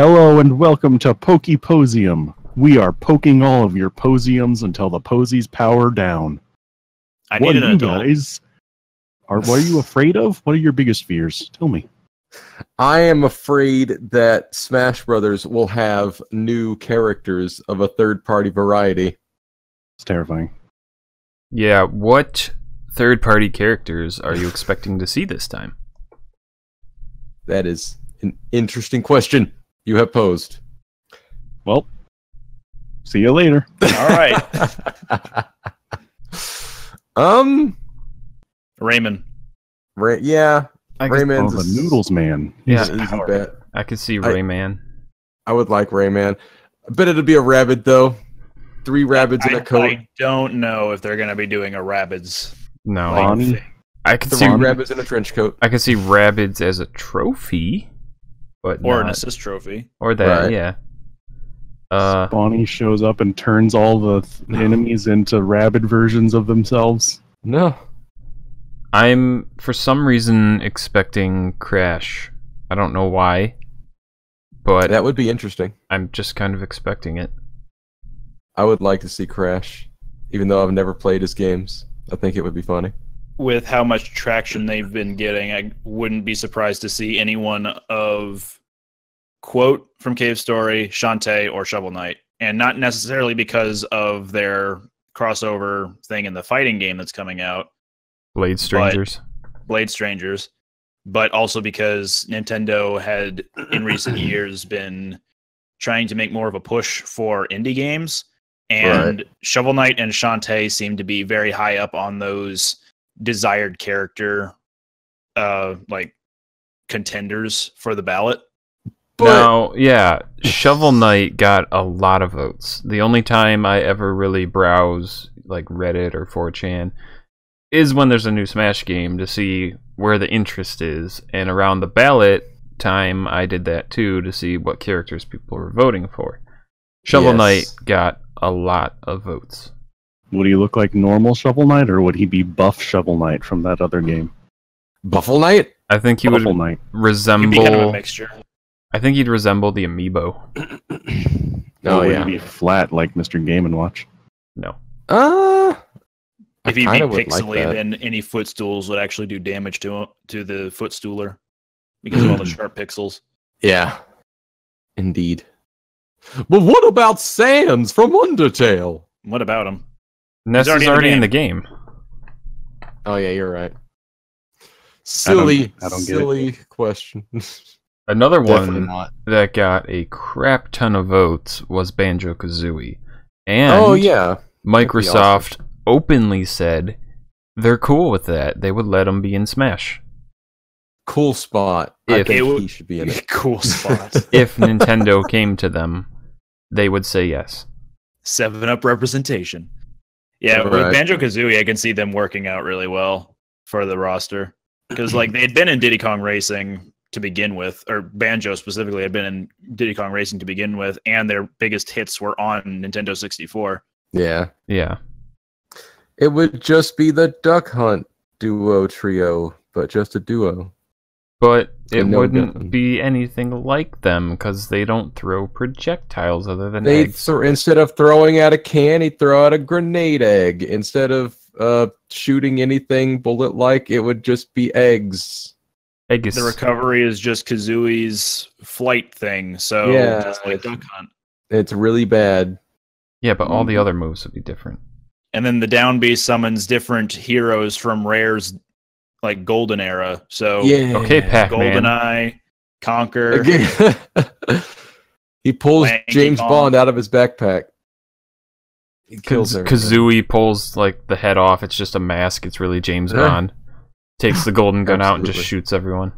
Hello and welcome to Symposium. We are poking all of your posiums until the posies power down. What are you afraid of? What are your biggest fears? Tell me. I am afraid that Smash Brothers will have new characters of a third-party variety. It's terrifying. Yeah, what third-party characters are you expecting to see this time? That is an interesting question you have posed. Well, see you later. All right. Raymond. Yeah. Rayman's the Noodles Man. Yeah, easy bet. I could see Rayman. I would like Rayman. I bet it'll be a rabbit though. 3 rabbits in a coat. I don't know if they're going to be doing a Rabbids. No, Bonnie? I could 3 see rabbits in a trench coat. I could see Rabbids as a trophy, but Or an not. assist trophy. Or that, Right. yeah. Bonnie shows up and turns all the enemies into rabid versions of themselves. No. I'm for some reason expecting Crash. I don't know why, but That would be interesting. I'm just kind of expecting it. I would like to see Crash, even though I've never played his games. I think it would be funny. With how much traction they've been getting, I wouldn't be surprised to see anyone of Quote from Cave Story, Shantae, or Shovel Knight. And not necessarily because of their crossover thing in the fighting game that's coming out, Blade Strangers. Blade Strangers, but also because Nintendo had in recent years been trying to make more of a push for indie games, and Shovel Knight and Shantae seem to be very high up on those desired character like contenders for the ballot. Now, yeah, Shovel Knight got a lot of votes. The only time I ever really browse like Reddit or 4chan is when there's a new Smash game to see where the interest is. And around the ballot time, I did that too to see what characters people were voting for. Shovel Knight got a lot of votes. Would he look like normal Shovel Knight, or would he be buff Shovel Knight from that other game? Buffle Knight? I think he Buffle would Knight. resemble. He'd be kind of a mixture. I think he'd resemble the amiibo. Or would he be flat like Mr. Game & Watch? No. If he'd be kinda would pixely, like that. then any footstools would actually do damage to the footstooler because of all the sharp pixels. Yeah. Indeed. But what about Sans from Undertale? What about him? Ness is already in the game. Oh yeah, you're right. Silly, I don't get silly question. Another Definitely one not. that got a crap ton of votes was Banjo-Kazooie. And Oh yeah. Microsoft openly said they're cool with that. They would let him be in Smash. Cool spot. I If- think he should be in it. Cool spot. If Nintendo came to them, they would say yes. 7-Up representation. Yeah, with Right. Banjo-Kazooie, I can see them working out really well for the roster. Because like they had been in Diddy Kong Racing to begin with, or Banjo specifically had been in Diddy Kong Racing to begin with, and their biggest hits were on Nintendo 64. Yeah. Yeah. It would just be the Duck Hunt duo trio, but just a duo. But it And no wouldn't gun. be anything like them because they don't throw projectiles other than They eggs. instead of throwing out a can, he'd throw out a grenade egg. Instead of shooting anything bullet-like, it would just be eggs. Eggs. The recovery is just Kazooie's flight thing, so Yeah. just like Duck Hunt. It's really bad. Yeah, but all the other moves would be different. And then the Down B summons different heroes from Rare's like golden era. So Yeah. Okay, Pac-Man. GoldenEye, Conquer. Again. He pulls Donkey James Kong. Bond out of his backpack. He kills everything. Kazooie pulls like the head off. It's just a mask. It's really James Bond. Takes the golden gun out and just Absolutely. shoots everyone.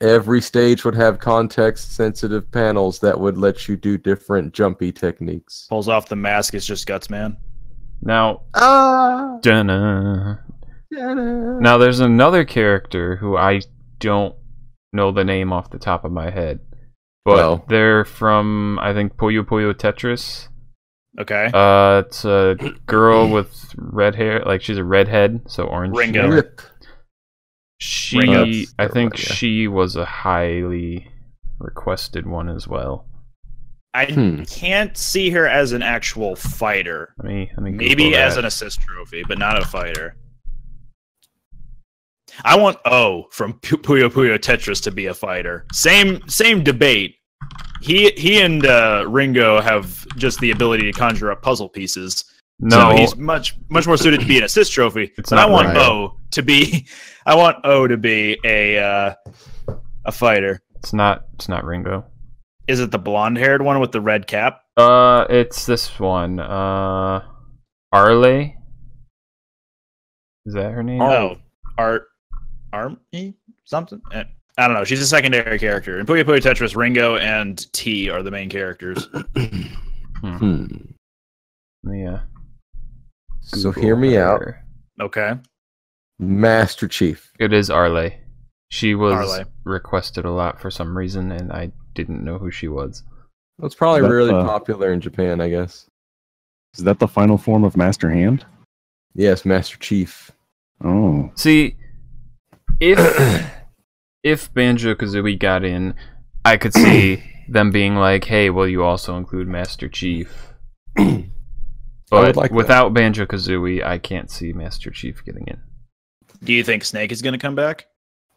Every stage would have context-sensitive panels that would let you do different jumpy techniques. Pulls off the mask, it's just Guts Man. Now, Ah! dunna. Now there's another character who I don't know the name off the top of my head, but Well. they're from I think Puyo Puyo Tetris. Okay. It's a girl with red hair, like she's a redhead, so orange. Ringo. hair. Rip. She, Ringo. I think Yeah. she was a highly requested one as well. I can't see her as an actual fighter. Let me Maybe Google as that. an assist trophy, but not a fighter. I want O from Puyo Puyo Tetris to be a fighter. Same debate. He and Ringo have just the ability to conjure up puzzle pieces. No, So he's much more suited to be an assist trophy. It's But not I want right. O to be a fighter. it's not Ringo. Is it the blonde-haired one with the red cap? It's this one. Arle? Is that her name? Oh, Army something. I don't know. She's a secondary character. In Puyo Puyo Tetris, Ringo and T are the main characters. Yeah. So hear me out. Okay. Master Chief. It is Arle. She was Arle. requested a lot for some reason, and I didn't know who she was. That's probably That's, really popular in Japan, I guess. Is that the final form of Master Hand? Yes, Master Chief. Oh. See, if Banjo-Kazooie got in, I could see them being like, hey, will you also include Master Chief? But like that. without Banjo-Kazooie, I can't see Master Chief getting in. Do you think Snake is going to come back?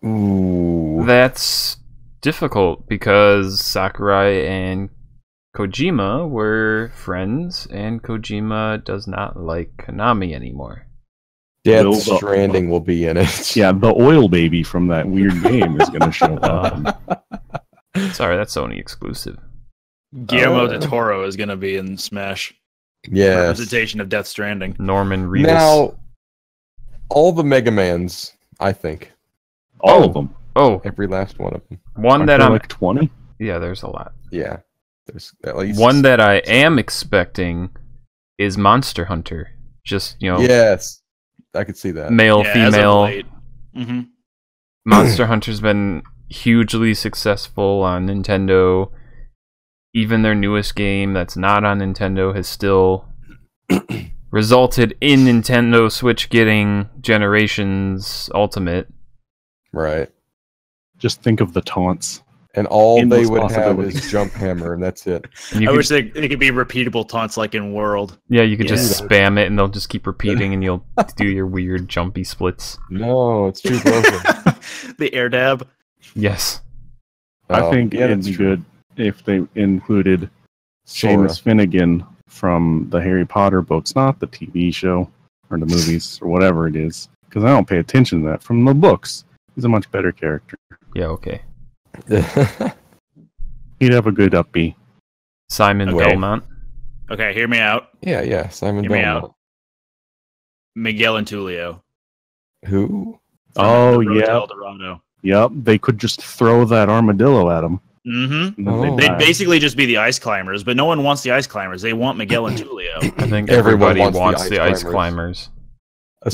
Ooh. That's difficult because Sakurai and Kojima were friends, and Kojima does not like Konami anymore. Death Will the- Stranding will be in it. Yeah, the oil baby from that weird game is going to show up. Sorry, that's Sony exclusive. Guillermo del Toro is going to be in Smash. Yes. Representation of Death Stranding. Norman Reedus. Now, all the Mega Mans, I think. All of them. Oh, Every last one of them. one Aren't that there I'm like 20? yeah, there's a lot. Yeah. There's at least One that I am expecting is Monster Hunter. Just, Yes. I could see that. male, Yeah, as of female. late. Mhm. Monster Hunter's been hugely successful on Nintendo. Even their newest game that's not on Nintendo has still resulted in Nintendo Switch getting Generations Ultimate. Right. Just think of the taunts. And all Endless they would have possibilities. is Jump Hammer, and that's it. And you I could, wish they could be repeatable taunts like in World. yeah, you could just Yeah. spam it and they'll just keep repeating and you'll do your weird jumpy splits. No, it's too broken. The air dab. Yes. I Oh, think yeah, it'd that's be true. good if they included Sora. Seamus Finnegan from the Harry Potter books, not the TV show or the movies or whatever it is, because I don't pay attention to that. From the books, he's a much better character. Yeah, okay. He'd have a good upbeat. Simon Okay. Belmont. Okay, hear me out. yeah, Simon Hear me Belmont. out. Miguel and Tulio. Who? from Oh, the Road to yeah. El Dorado. Yep, they could just throw that armadillo at him. Mm-hmm. Oh. They'd basically just be the ice climbers, but no one wants the ice climbers. They want Miguel and Tulio. I think Everyone everybody wants wants the the ice ice climbers.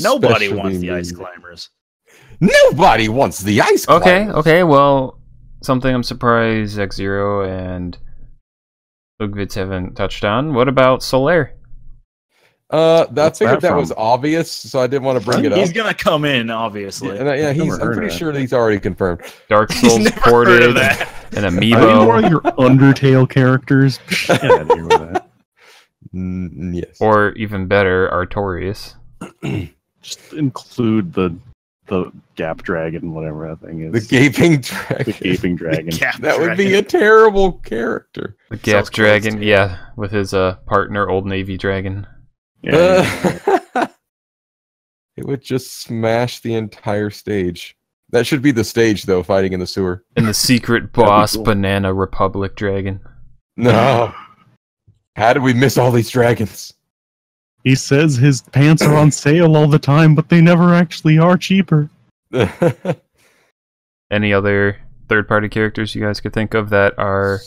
Nobody Especially wants the me. ice climbers. Nobody wants the ice Okay, climbers. okay, well, something I'm surprised X-Zero and Ugvitz haven't touched on. What about Solaire? I What's figured that that was from? obvious, so I didn't want to bring it He's up. gonna come in, obviously. And, yeah, Never I'm heard pretty of that. sure that he's already confirmed. Dark He's Souls never heard ported, of that. an Are you more amiibo, of your Undertale characters? Get out of here with that. Yes. or even better, Artorias. Just include the Gap Dragon, whatever that thing is. The Gaping The Dragon. Gaping Dragon. Cap That would be Dragon. a terrible character. The Sounds Gap close Dragon, to it. yeah, with his partner, Old Navy Dragon. Yeah, It would just smash the entire stage. That should be the stage, though, fighting in the sewer. And the secret be boss, cool. Banana Republic Dragon. No. How did we miss all these dragons? He says his pants are on sale all the time, but they never actually are cheaper. Any other third-party characters you guys could think of that are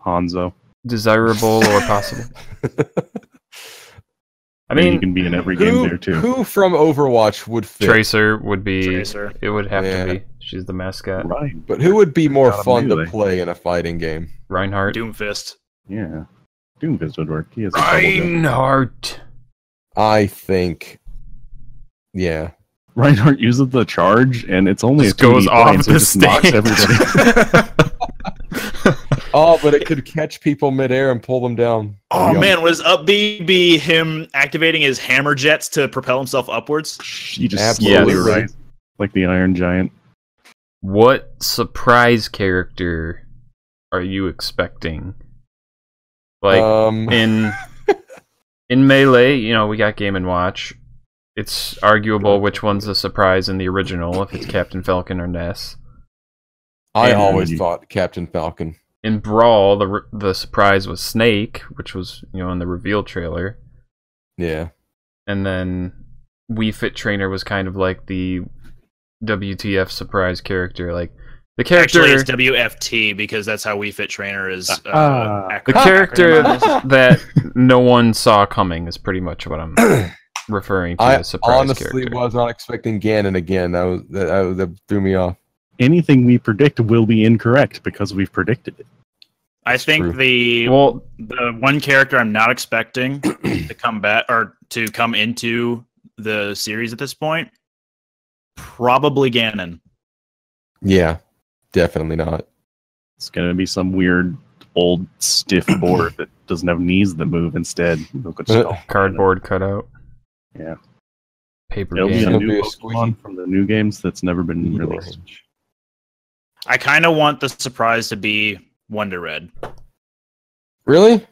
Hanzo. desirable or possible? I He mean, can be in every game there too. Who from Overwatch would fit? Tracer would be. Tracer. It would have Yeah. to be. She's the mascot. Right. But who would be more Got 'em fun to anyway. play in a fighting game? Reinhardt. Doomfist. Yeah. Doomfist would work. He has a double jump. Reinhardt. I think. Yeah. Reinhardt uses the charge, and it's only Just a 2D goes off plane, the so it just knocks stage. everybody. Oh, but it could catch people midair and pull them down. Oh man, was up B be him activating his hammer jets to propel himself upwards? You just Absolutely. slowly rise like the Iron Giant. What surprise character are you expecting? Like in Melee, you know, we got Game & Watch. It's arguable which one's a surprise in the original, if it's Captain Falcon or Ness. I always thought Captain Falcon. In Brawl, the surprise was Snake, which was, you know, in the reveal trailer. Yeah. And then Wii Fit Trainer was kind of like the WTF surprise character. Like the character, Actually, it's WFT because that's how Wii Fit Trainer is. the character that no one saw coming is pretty much what I'm referring to as surprise honestly character. was not expecting Ganon again. That threw me off. Anything we predict will be incorrect because we've predicted it. I think true. the one character I'm not expecting to come back or to come into the series at this point, probably Ganon. Yeah, definitely not. It's going to be some weird old stiff board that doesn't have knees that move instead. Look at stuff. Cardboard cutout. Yeah. Paper It'll be a game. It'll new be a Pokemon squeaky from the new games that's never been released. Orange. I kind of want the surprise to be Wonder Red. Really?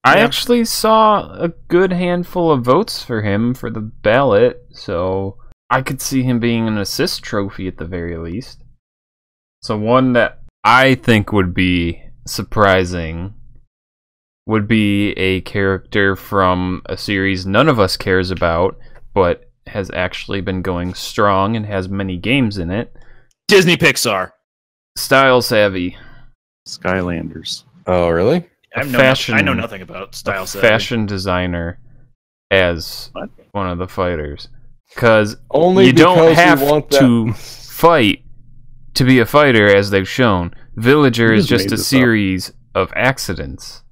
I Yeah. actually saw a good handful of votes for him for the ballot, so I could see him being an assist trophy at the very least. So one that I think would be surprising would be a character from a series none of us cares about, but has actually been going strong and has many games in it. Disney Pixar. Style Savvy. Skylanders. Oh, really? I know nothing about Style Savvy. Fashion designer as What? one of the fighters. Because Only you don't because have you want that. to fight to be a fighter, as they've shown. Villager You is just just made a this up. series of accidents.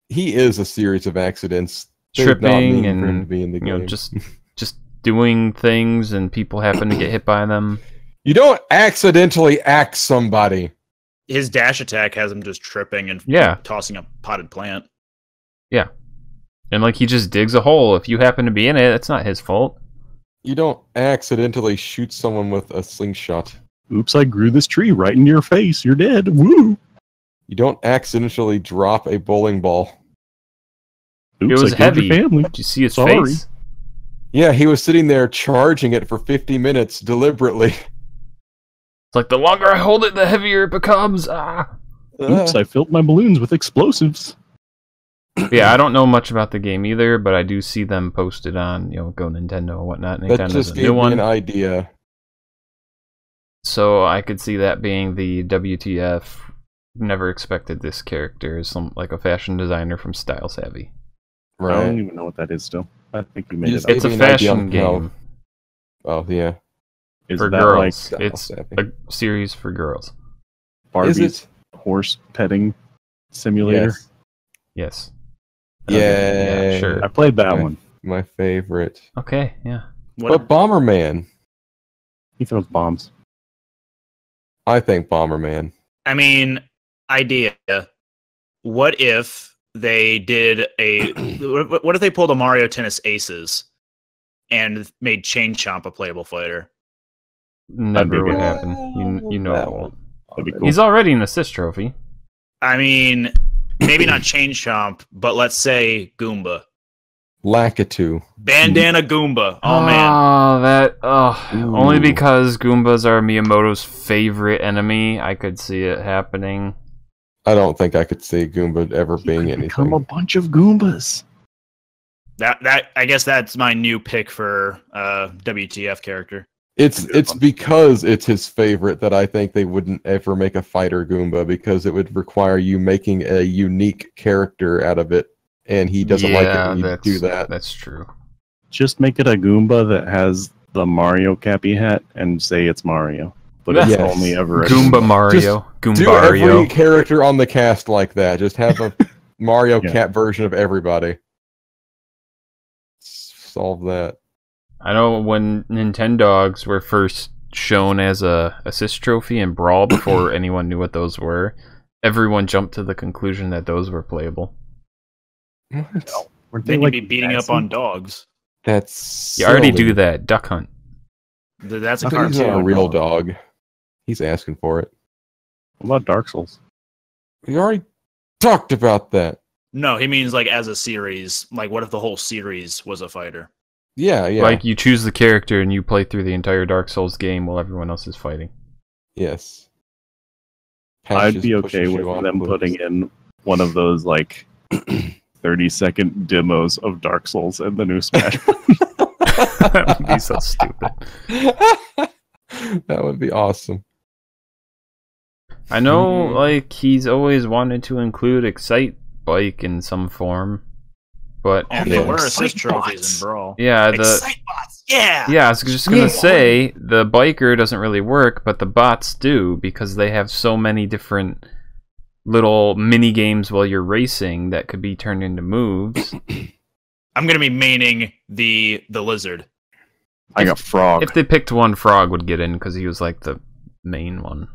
He is a series of accidents. They did not Tripping mean for him to and be in the you know, game. just doing things and people happen to get hit by them. You don't accidentally axe somebody. His dash attack has him just tripping and Yeah. tossing a potted plant. And like he just digs a hole. If you happen to be in it, it's not his fault. You don't accidentally shoot someone with a slingshot. Oops, I grew this tree right into your face. You're dead. Woo! You don't accidentally drop a bowling ball. Oops, It was I killed your heavy. family. Did you see his Sorry. face? Yeah, he was sitting there charging it for 50 minutes deliberately. It's like the longer I hold it, the heavier it becomes. Ah. Oops, I filled my balloons with explosives. Yeah, I don't know much about the game either, but I do see them posted on, you know, Go Nintendo and whatnot. That Anytime there's just a gave new me one. an idea. So I could see that being the WTF. Never expected this character as some like a fashion designer from Style Savvy. I don't Right. even know what that is still. I think you made Just it up. It's a Maybe an idea fashion on how- game Oh, yeah. Is for that girls. Style It's Savvy. a series for girls. like Is Barbie's it? horse petting simulator? Yes. Yes. Yay. Yeah, sure. I played that Okay. one. My favorite. Okay, yeah. But Bomberman. He throws bombs. I think Bomberman. I mean, idea. What if they did a? What if they pulled a Mario Tennis Aces and made Chain Chomp a playable fighter? Never would good. happen. You know That it won't. That'd be cool. He's already an assist trophy. I mean, maybe not Chain Chomp, but let's say Goomba, Lakitu. Bandana Goomba. Oh man, Only Ooh. because Goombas are Miyamoto's favorite enemy, I could see it happening. I don't think I could see Goomba ever being Become a anything. bunch of Goombas. that I guess that's my new pick for WTF character. It's because it's his favorite that I think they wouldn't ever make a fighter Goomba, because it would require you making a unique character out of it, and he doesn't like it when you do that. That's true. Just make it a Goomba that has the Mario cappy hat and say it's Mario. But it's Yes. only ever a Goomba Mario. Do Goombario. every character on the cast like that. Just have a Mario Yeah. Cat version of everybody. Solve that. I know when Nintendogs were first shown as a assist trophy in Brawl before anyone knew what those were, everyone jumped to the conclusion that those were playable. What? Weren't Then they you'd be beating up on dogs. That's You already silly. do that. Duck Hunt. That's a I think he's not a cartoon. real dog. He's asking for it. What about Dark Souls? We already talked about that. No, he means like as a series. Like, what if the whole series was a fighter? Yeah, yeah. Like you choose the character and you play through the entire Dark Souls game while everyone else is fighting. Yes. I'd be okay with them putting in one of those like 30-second demos of Dark Souls and the new Smash. That would be so stupid. That would be awesome. I know, like, he's always wanted to include Excite Bike in some form, but And Yeah. there were assist Excite trophies bots. in Brawl. yeah, Excitebots, yeah. I was just gonna say the biker doesn't really work, but the bots do because they have so many different little mini games while you're racing that could be turned into moves. I'm gonna be maining the lizard. I got Frog. If they picked one, Frog would get in because he was like the main one.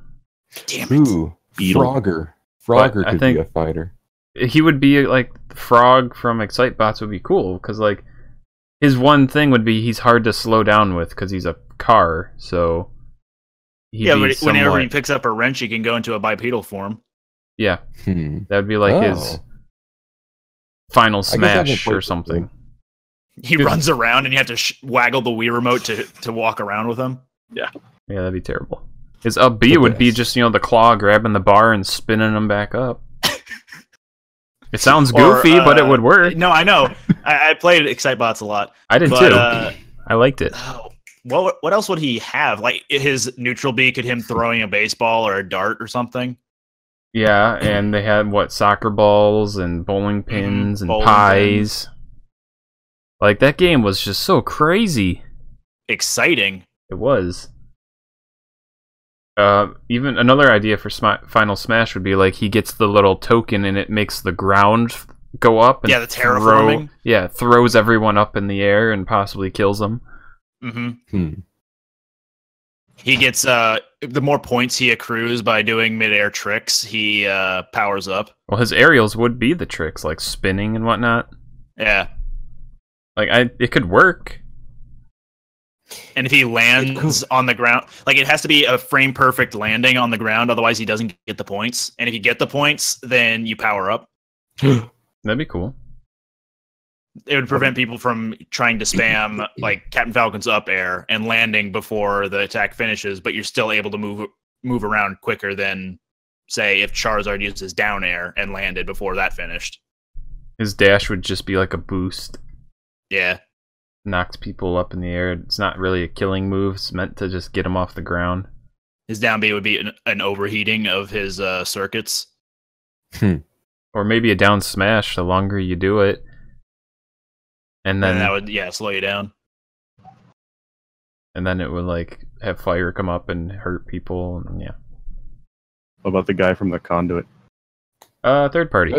Damn it. Ooh, Beetle. Frogger. But Frogger I could think- be a fighter. He would be like Frog from Excitebots would be cool because like his one thing would be he's hard to slow down with because he's a car. So he'd Yeah, be but whenever somewhat- he picks up a wrench, he can go into a bipedal form. yeah, Hmm. that would be like his Oh. final I guess I haven't smash played or this something. He runs around, and you have to waggle the Wii remote to walk around with him. Yeah, that'd be terrible. His up B would be just the claw grabbing the bar and spinning them back up. It sounds goofy, but it would work. No, I know. I played Excitebots a lot. I did But, too. I liked it. what else would he have? Like his neutral B could him throwing a baseball or a dart or something. Yeah, and they had soccer balls and bowling pins and bowling pies. Like that game was just so crazy. Exciting. It was. Even another idea for Final Smash would be like he gets the little token and it makes the ground go up. And Yeah, the terraforming. Throws everyone up in the air and possibly kills them. Mm-hmm. He gets the more points he accrues by doing midair tricks, he powers up. Well, his aerials would be the tricks, like spinning and whatnot. Yeah. Like it could work. And if he lands on the ground, like it has to be a frame perfect landing on the ground, otherwise he doesn't get the points. And if you get the points, then you power up. That'd be cool. It would prevent people from trying to spam like Captain Falcon's up air and landing before the attack finishes, but you're still able to move around quicker than, say, if Charizard used his down air and landed before that finished. His dash would just be like a boost. Yeah. Knocks people up in the air. It's not really a killing move. It's meant to just get them off the ground. His down B would be an overheating of his circuits. Or maybe a down smash the longer you do it. And then that would, slow you down. And then it would like have fire come up and hurt people. And yeah. What about the guy from the Conduit? Third party.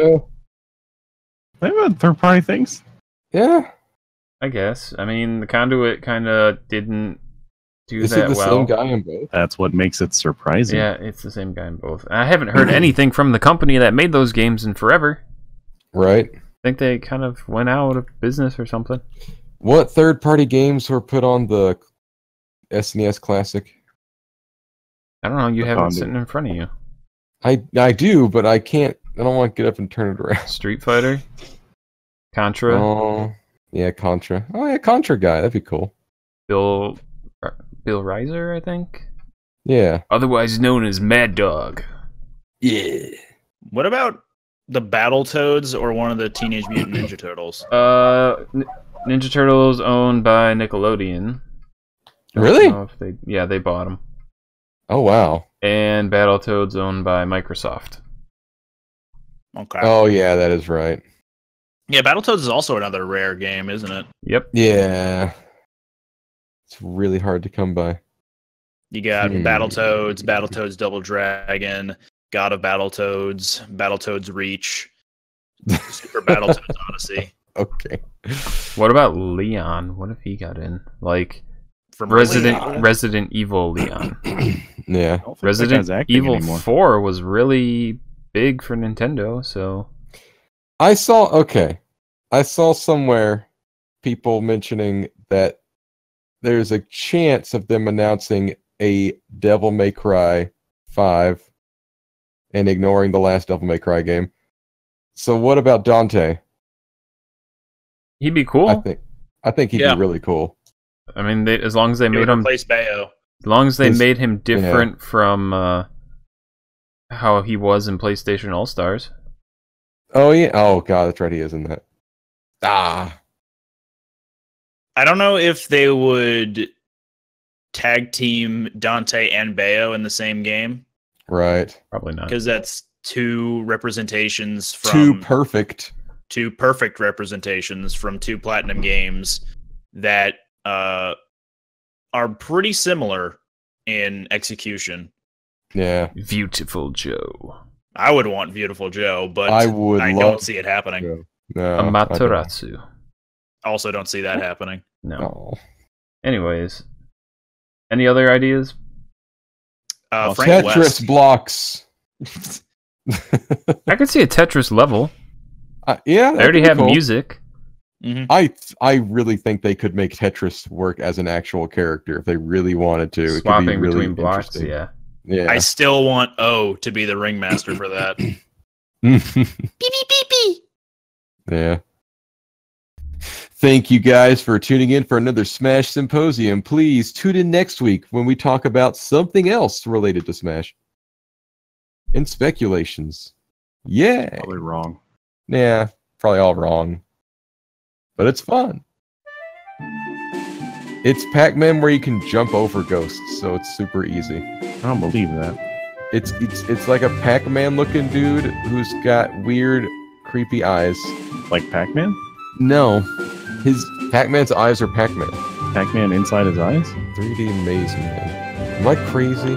They have third-party things? Yeah. I guess. I mean, the Conduit kind of didn't do Is that it the well. same guy in both? That's what makes it surprising. Yeah, it's the same guy in both. I haven't heard anything from the company that made those games in forever. Right. I think they kind of went out of business or something. What third-party games were put on the SNES Classic? I don't know. You have it Conduit. sitting in front of you. I do, but I can't. I don't want to get up and turn it around. Street Fighter, Contra, Oh, yeah, Contra. Oh, yeah, Contra guy. That'd be cool. Bill Reiser, I think, Yeah. otherwise known as Mad Dog. Yeah. What about the Battletoads or one of the Teenage Mutant Ninja Turtles? Ninja Turtles owned by Nickelodeon. Don't Really? know if they bought them. Oh, wow. And Battletoads owned by Microsoft. Okay. Oh, yeah, that is right. Yeah, Battletoads is also another rare game, isn't it? Yep. Yeah. It's really hard to come by. You got Battletoads Double Dragon, God of Battletoads, Battletoads Reach, Super Battletoads Odyssey. Okay. What about Leon? What if he got in? Like From Resident Evil Leon. Yeah. I don't think that Resident guy's acting Evil anymore. 4 was really big for Nintendo, so... I saw somewhere people mentioning that there's a chance of them announcing a Devil May Cry 5 and ignoring the last Devil May Cry game. So what about Dante? He'd be cool. I think he'd be really cool. I mean, as long as they made him replace Bayo. As long as they made him different from how he was in PlayStation All Stars. Oh yeah. Oh god, that's right. He is in that. Ah. I don't know if they would tag team Dante and Bayo in the same game. Right. Probably not. Because that's two representations from two perfect representations from two Platinum games that are pretty similar in execution. Yeah. Beautiful Joe. I would want Beautiful Joe, but I don't see it happening. No, Amaterasu. Also don't see that happening. No. Anyways. Any other ideas? Frank Tetris West. blocks. I could see a Tetris level. Yeah. They already have music. Mm-hmm. I really think they could make Tetris work as an actual character if they really wanted to. Swapping it could be really between blocks, yeah. I still want O to be the ringmaster for that. Beep, beep, beep, beep. Yeah. Thank you guys for tuning in for another Smash Symposium. Please tune in next week when we talk about something else related to Smash. And speculations. Yeah. Probably wrong. Yeah, probably all wrong. But it's fun. It's Pac-Man where you can jump over ghosts, so it's super easy. I don't believe that. It's like a Pac-Man looking dude who's got weird, creepy eyes. Like Pac-Man? No. His Pac-Man's eyes are Pac-Man. Pac-Man inside his eyes? 3D Maze Man. Am I crazy?